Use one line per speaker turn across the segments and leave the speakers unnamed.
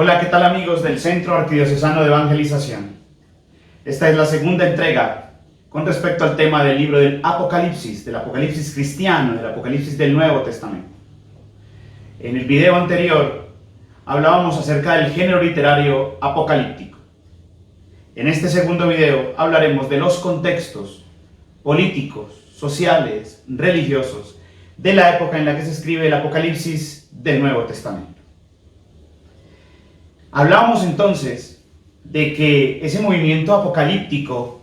Hola, ¿qué tal amigos del Centro Arquidiocesano de Evangelización? Esta es la segunda entrega con respecto al tema del libro del Apocalipsis cristiano, del Apocalipsis del Nuevo Testamento. En el video anterior hablábamos acerca del género literario apocalíptico. En este segundo video hablaremos de los contextos políticos, sociales, religiosos de la época en la que se escribe el Apocalipsis del Nuevo Testamento. Hablábamos entonces de que ese movimiento apocalíptico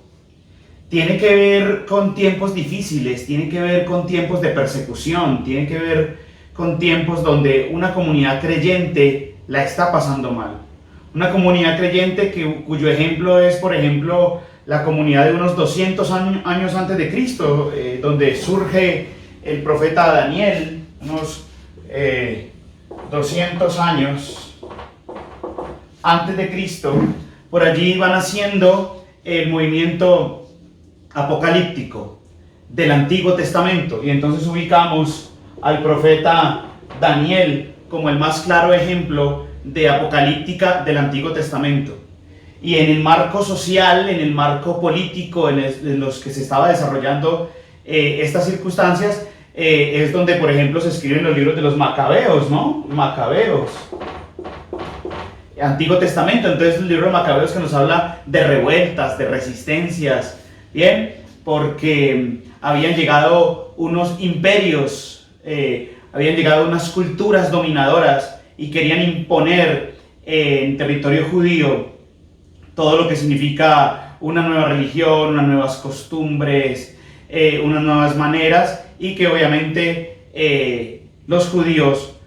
tiene que ver con tiempos difíciles, tiene que ver con tiempos de persecución, tiene que ver con tiempos donde una comunidad creyente la está pasando mal. Una comunidad creyente cuyo ejemplo es, por ejemplo, la comunidad de unos 200 años antes de Cristo, donde surge el profeta Daniel, unos 200 años antes de Cristo. Por allí van haciendo el movimiento apocalíptico del Antiguo Testamento, y entonces ubicamos al profeta Daniel como el más claro ejemplo de apocalíptica del Antiguo Testamento. Y en el marco social, en el marco político en los que se estaba desarrollando estas circunstancias, es donde, por ejemplo, se escriben los libros de los Macabeos, ¿no? Macabeos. Antiguo Testamento, entonces el libro de Macabeos que nos habla de revueltas, de resistencias, ¿bien? Porque habían llegado unos imperios, habían llegado unas culturas dominadoras y querían imponer en territorio judío todo lo que significa una nueva religión, unas nuevas costumbres, unas nuevas maneras, y que obviamente los judíos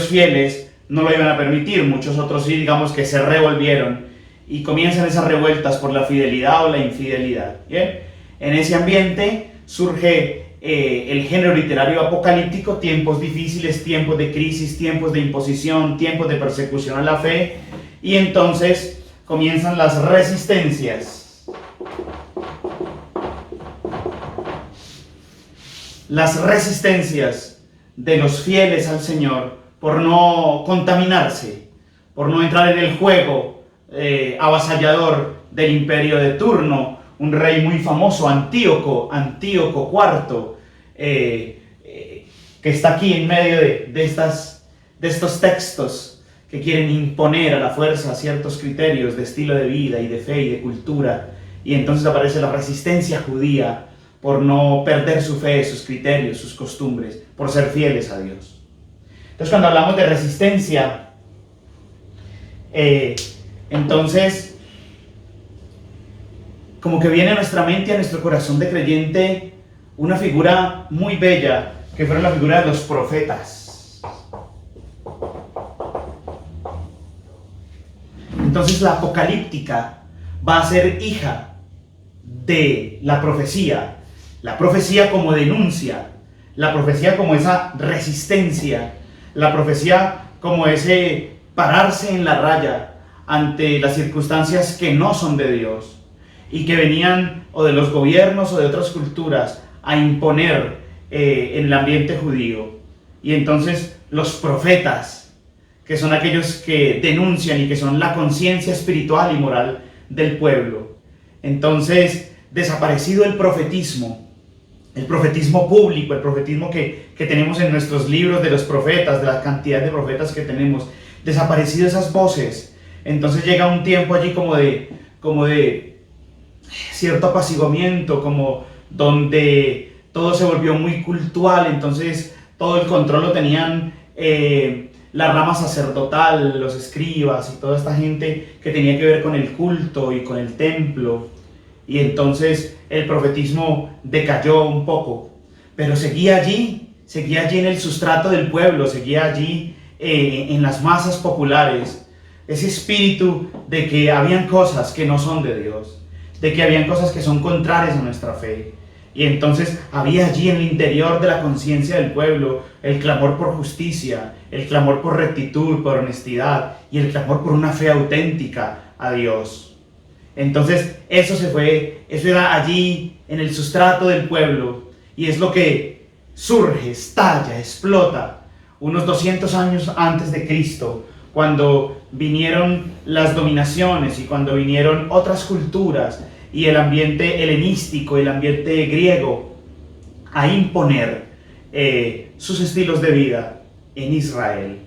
fieles no lo iban a permitir. Muchos otros sí, digamos que se revolvieron y comienzan esas revueltas por la fidelidad o la infidelidad. ¿Bien? En ese ambiente surge el género literario apocalíptico, tiempos difíciles, tiempos de crisis, tiempos de imposición, tiempos de persecución a la fe, y entonces comienzan las resistencias. Las resistencias de los fieles al Señor por no contaminarse, por no entrar en el juego avasallador del imperio de turno. Un rey muy famoso, Antíoco IV, que está aquí en medio de estos textos que quieren imponer a la fuerza ciertos criterios de estilo de vida y de fe y de cultura. Y entonces aparece la resistencia judía por no perder su fe, sus criterios, sus costumbres, por ser fieles a Dios. Entonces, cuando hablamos de resistencia, entonces, como que viene a nuestra mente, a nuestro corazón de creyente, una figura muy bella, que fueron la figura de los profetas. Entonces, la apocalíptica va a ser hija de la profecía como denuncia, la profecía como esa resistencia, la profecía como ese pararse en la raya ante las circunstancias que no son de Dios y que venían o de los gobiernos o de otras culturas a imponer en el ambiente judío. Y entonces los profetas, que son aquellos que denuncian y que son la conciencia espiritual y moral del pueblo. Entonces, desaparecido el profetismo público, el profetismo que tenemos en nuestros libros de los profetas, de la cantidad de profetas que tenemos, desaparecido esas voces, entonces llega un tiempo allí como de cierto apaciguamiento, como donde todo se volvió muy cultual. Entonces todo el control lo tenían la rama sacerdotal, los escribas y toda esta gente que tenía que ver con el culto y con el templo. Y entonces el profetismo decayó un poco, pero seguía allí en el sustrato del pueblo, seguía allí en las masas populares, ese espíritu de que habían cosas que no son de Dios, de que habían cosas que son contrarias a nuestra fe. Y entonces había allí en el interior de la conciencia del pueblo el clamor por justicia, el clamor por rectitud, por honestidad y el clamor por una fe auténtica a Dios. Entonces eso era allí en el sustrato del pueblo, y es lo que surge, estalla, explota unos 200 años antes de Cristo, cuando vinieron las dominaciones y cuando vinieron otras culturas y el ambiente helenístico, el ambiente griego, a imponer sus estilos de vida en Israel.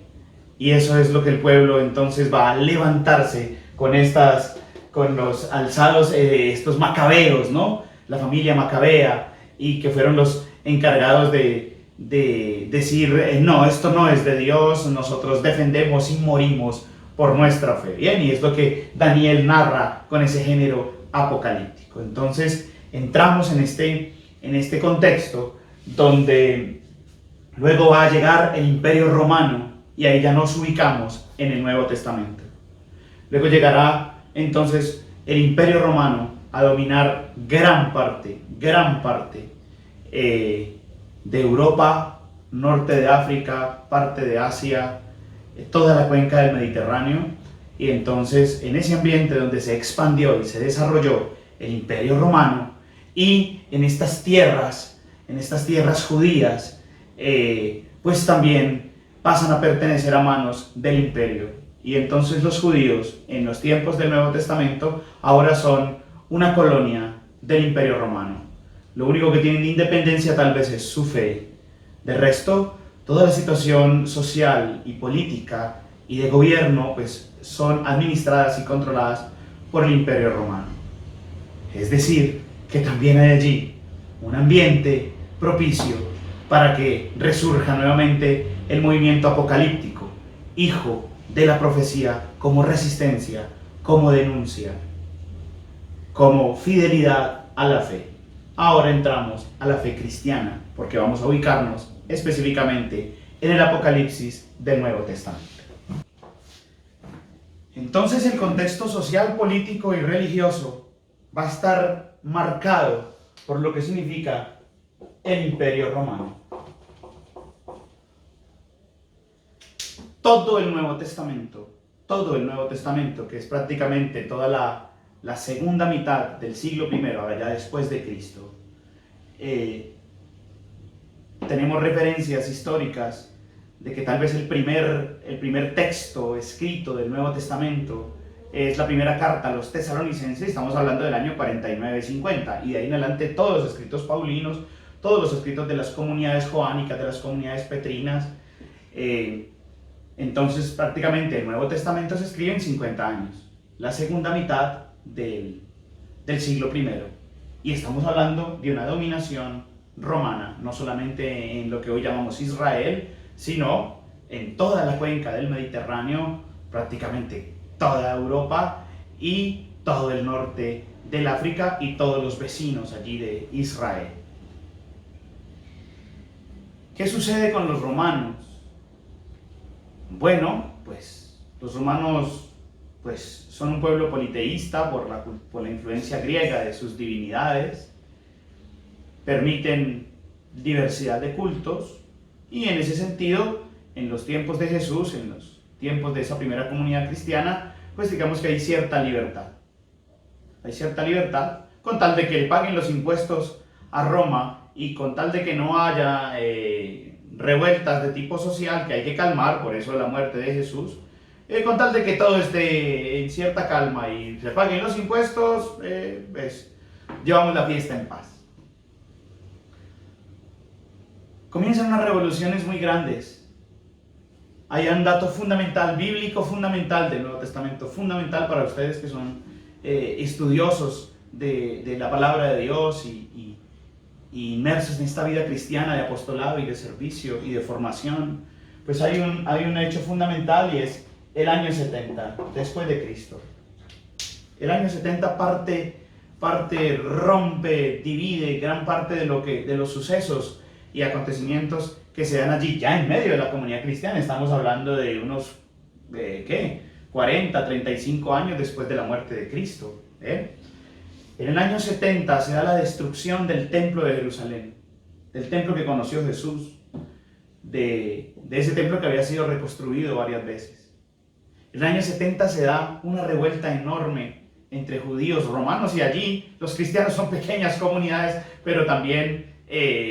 Y eso es lo que el pueblo entonces va a levantarse con los alzados, estos macabeos, ¿no? La familia macabea, y que fueron los encargados de decir, no, esto no es de Dios, nosotros defendemos y morimos por nuestra fe. Bien, y es lo que Daniel narra con ese género apocalíptico. Entonces entramos en este contexto donde luego va a llegar el Imperio Romano, y ahí ya nos ubicamos en el Nuevo Testamento. Luego llegará entonces el Imperio Romano a dominar gran parte de Europa, norte de África, parte de Asia, toda la cuenca del Mediterráneo. Y entonces en ese ambiente donde se expandió y se desarrolló el Imperio Romano, y en estas tierras judías, pues también pasan a pertenecer a manos del imperio. Y entonces los judíos, en los tiempos del Nuevo Testamento, ahora son una colonia del Imperio Romano. Lo único que tienen de independencia tal vez es su fe. De resto, toda la situación social y política y de gobierno pues son administradas y controladas por el Imperio Romano. Es decir, que también hay allí un ambiente propicio para que resurja nuevamente el movimiento apocalíptico, hijo de la profecía, como resistencia, como denuncia, como fidelidad a la fe. Ahora entramos a la fe cristiana, porque vamos a ubicarnos específicamente en el Apocalipsis del Nuevo Testamento. Entonces el contexto social, político y religioso va a estar marcado por lo que significa el Imperio Romano. Todo el Nuevo Testamento, que es prácticamente toda la segunda mitad del siglo I, allá después de Cristo, tenemos referencias históricas de que tal vez el primer texto escrito del Nuevo Testamento es la primera carta a los tesalonicenses. Estamos hablando del año 49-50, y de ahí en adelante todos los escritos paulinos, todos los escritos de las comunidades joánicas, de las comunidades petrinas. Entonces prácticamente el Nuevo Testamento se escribe en 50 años, la segunda mitad del siglo I. Y estamos hablando de una dominación romana, no solamente en lo que hoy llamamos Israel, sino en toda la cuenca del Mediterráneo, prácticamente toda Europa y todo el norte del África y todos los vecinos allí de Israel. ¿Qué sucede con los romanos? Bueno, pues los romanos pues, son un pueblo politeísta por la influencia griega de sus divinidades, permiten diversidad de cultos, y en ese sentido, en los tiempos de Jesús, en los tiempos de esa primera comunidad cristiana, pues digamos que hay cierta libertad. Hay cierta libertad, con tal de que le paguen los impuestos a Roma y con tal de que no haya revueltas de tipo social que hay que calmar, por eso la muerte de Jesús, con tal de que todo esté en cierta calma y se paguen los impuestos, pues llevamos la fiesta en paz. Comienzan unas revoluciones muy grandes. Hay un dato fundamental, bíblico fundamental del Nuevo Testamento, fundamental para ustedes que son estudiosos de la palabra de Dios y inmersos en esta vida cristiana de apostolado y de servicio y de formación. Pues hay un hecho fundamental, y es el año 70 después de Cristo. El año 70 rompe, divide gran parte de los sucesos y acontecimientos que se dan allí, ya en medio de la comunidad cristiana. Estamos hablando de unos, 40, 35 años después de la muerte de Cristo. En el año 70 se da la destrucción del templo de Jerusalén, del templo que conoció Jesús, de ese templo que había sido reconstruido varias veces. En el año 70 se da una revuelta enorme entre judíos, romanos, y allí los cristianos son pequeñas comunidades, pero también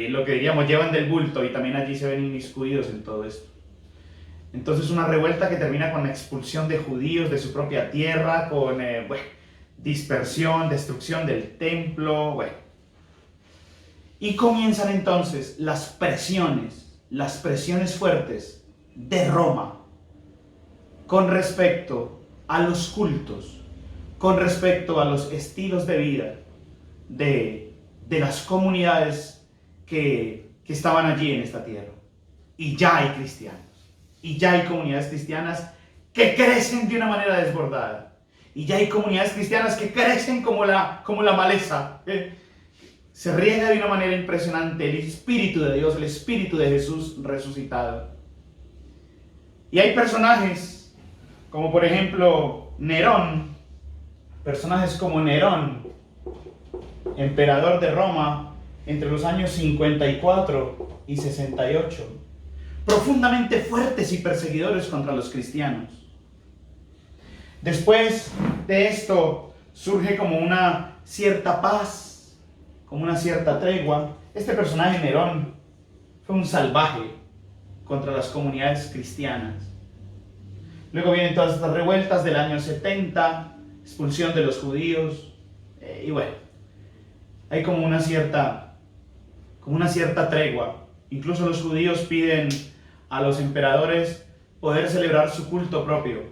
lo que diríamos llevan del bulto, y también allí se ven inmiscuidos en todo esto. Entonces una revuelta que termina con la expulsión de judíos de su propia tierra, con dispersión, destrucción del templo, Y comienzan entonces las presiones fuertes de Roma con respecto a los cultos, con respecto a los estilos de vida de las comunidades que estaban allí en esta tierra. Y ya hay cristianos, y ya hay comunidades cristianas que crecen de una manera desbordada, y ya hay comunidades cristianas que crecen como la maleza, se riega de una manera impresionante el Espíritu de Dios, el Espíritu de Jesús resucitado. Y hay personajes como por ejemplo Nerón, personajes como Nerón, emperador de Roma entre los años 54 y 68, profundamente fuertes y perseguidores contra los cristianos. Después de esto surge como una cierta paz, como una cierta tregua. Este personaje Nerón fue un salvaje contra las comunidades cristianas. Luego vienen todas estas revueltas del año 70, expulsión de los judíos, hay como una cierta tregua. Incluso los judíos piden a los emperadores poder celebrar su culto propio,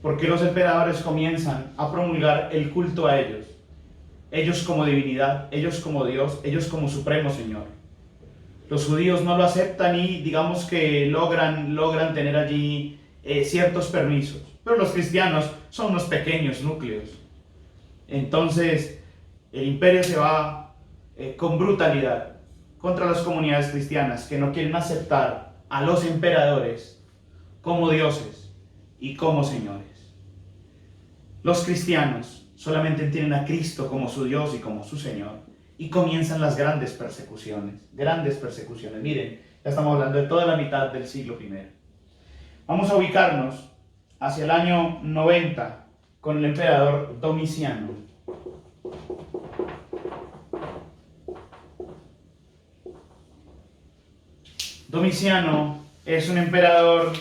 porque los emperadores comienzan a promulgar el culto a ellos como divinidad, ellos como Dios, ellos como supremo Señor. Los judíos no lo aceptan y digamos que logran tener allí ciertos permisos, pero los cristianos son unos pequeños núcleos. Entonces el imperio se va con brutalidad contra las comunidades cristianas que no quieren aceptar a los emperadores como dioses y como señores. Los cristianos solamente tienen a Cristo como su Dios y como su Señor, y comienzan las grandes persecuciones. Miren, ya estamos hablando de toda la mitad del siglo I. Vamos a ubicarnos hacia el año 90 con el emperador Domiciano. Domiciano es un emperador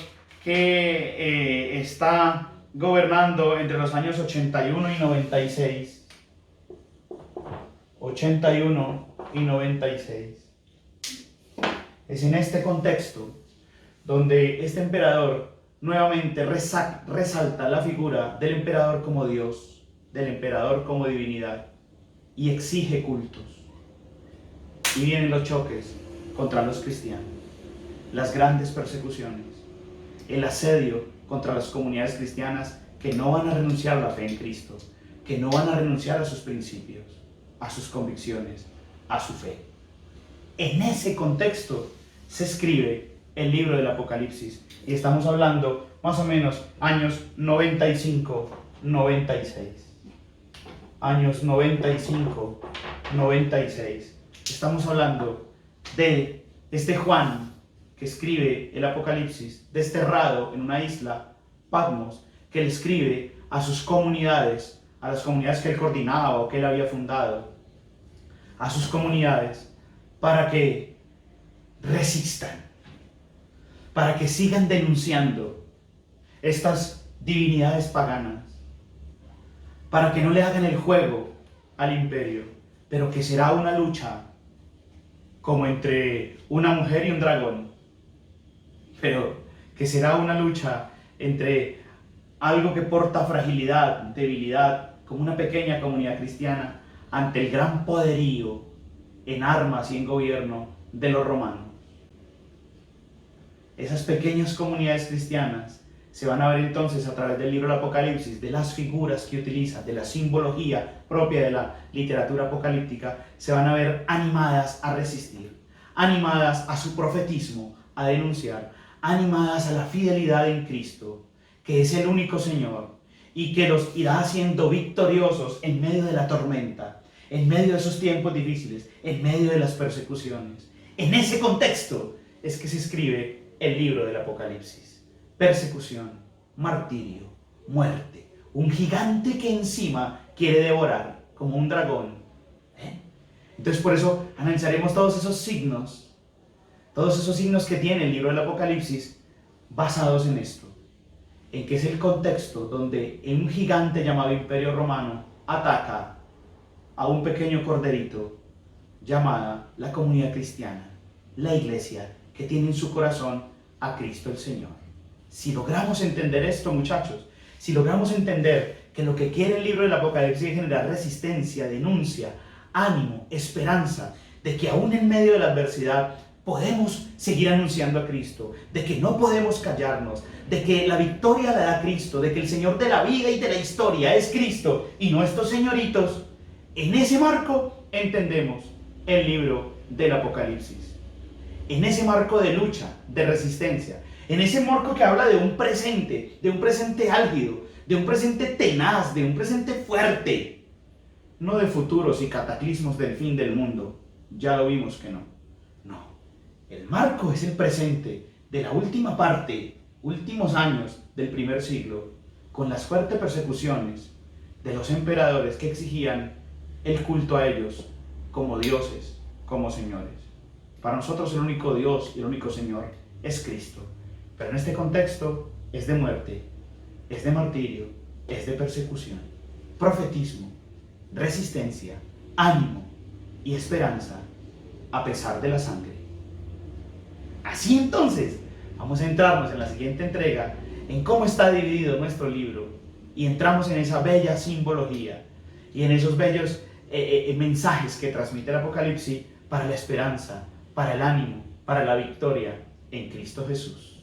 que está gobernando entre los años 81 y 96. 81 y 96. Es en este contexto donde este emperador nuevamente resalta la figura del emperador como Dios, del emperador como divinidad, y exige cultos. Y vienen los choques contra los cristianos, las grandes persecuciones, el asedio contra las comunidades cristianas que no van a renunciar a la fe en Cristo, que no van a renunciar a sus principios, a sus convicciones, a su fe. En ese contexto se escribe el libro del Apocalipsis, y estamos hablando más o menos años 95, 96. Años 95, 96. Estamos hablando de este Juan que escribe el Apocalipsis, desterrado en una isla, Patmos, que le escribe a sus comunidades, a las comunidades que él coordinaba o que él había fundado, a sus comunidades, para que resistan, para que sigan denunciando estas divinidades paganas, para que no le hagan el juego al imperio, pero que será una lucha como entre una mujer y un dragón, pero que será una lucha entre algo que porta fragilidad, debilidad, como una pequeña comunidad cristiana, ante el gran poderío en armas y en gobierno de los romanos. Esas pequeñas comunidades cristianas se van a ver entonces a través del libro del Apocalipsis, de las figuras que utiliza, de la simbología propia de la literatura apocalíptica, se van a ver animadas a resistir, animadas a su profetismo, a denunciar, animadas a la fidelidad en Cristo, que es el único Señor y que los irá haciendo victoriosos en medio de la tormenta, en medio de esos tiempos difíciles, en medio de las persecuciones. En ese contexto es que se escribe el libro del Apocalipsis. Persecución, martirio, muerte, un gigante que encima quiere devorar como un dragón. Entonces por eso analizaremos todos esos signos que tiene el libro del Apocalipsis basados en esto, en que es el contexto donde un gigante llamado Imperio Romano ataca a un pequeño corderito llamada la comunidad cristiana, la iglesia, que tiene en su corazón a Cristo el Señor. Si logramos entender esto, muchachos, si logramos entender que lo que quiere el libro del Apocalipsis es generar resistencia, denuncia, ánimo, esperanza, de que aún en medio de la adversidad podemos seguir anunciando a Cristo, de que no podemos callarnos, de que la victoria la da Cristo, de que el Señor de la vida y de la historia es Cristo y no estos señoritos, en ese marco entendemos el libro del Apocalipsis. En ese marco de lucha, de resistencia, en ese marco que habla de un presente álgido, de un presente tenaz, de un presente fuerte, no de futuros y cataclismos del fin del mundo. Ya lo vimos que no. No. El marco es el presente de la última parte, últimos años del primer siglo, con las fuertes persecuciones de los emperadores que exigían el culto a ellos como dioses, como señores. Para nosotros el único Dios y el único Señor es Cristo. Pero en este contexto es de muerte, es de martirio, es de persecución, profetismo, resistencia, ánimo y esperanza a pesar de la sangre. Así entonces, vamos a entrarnos en la siguiente entrega en cómo está dividido nuestro libro y entramos en esa bella simbología y en esos bellos mensajes que transmite el Apocalipsis para la esperanza, para el ánimo, para la victoria en Cristo Jesús.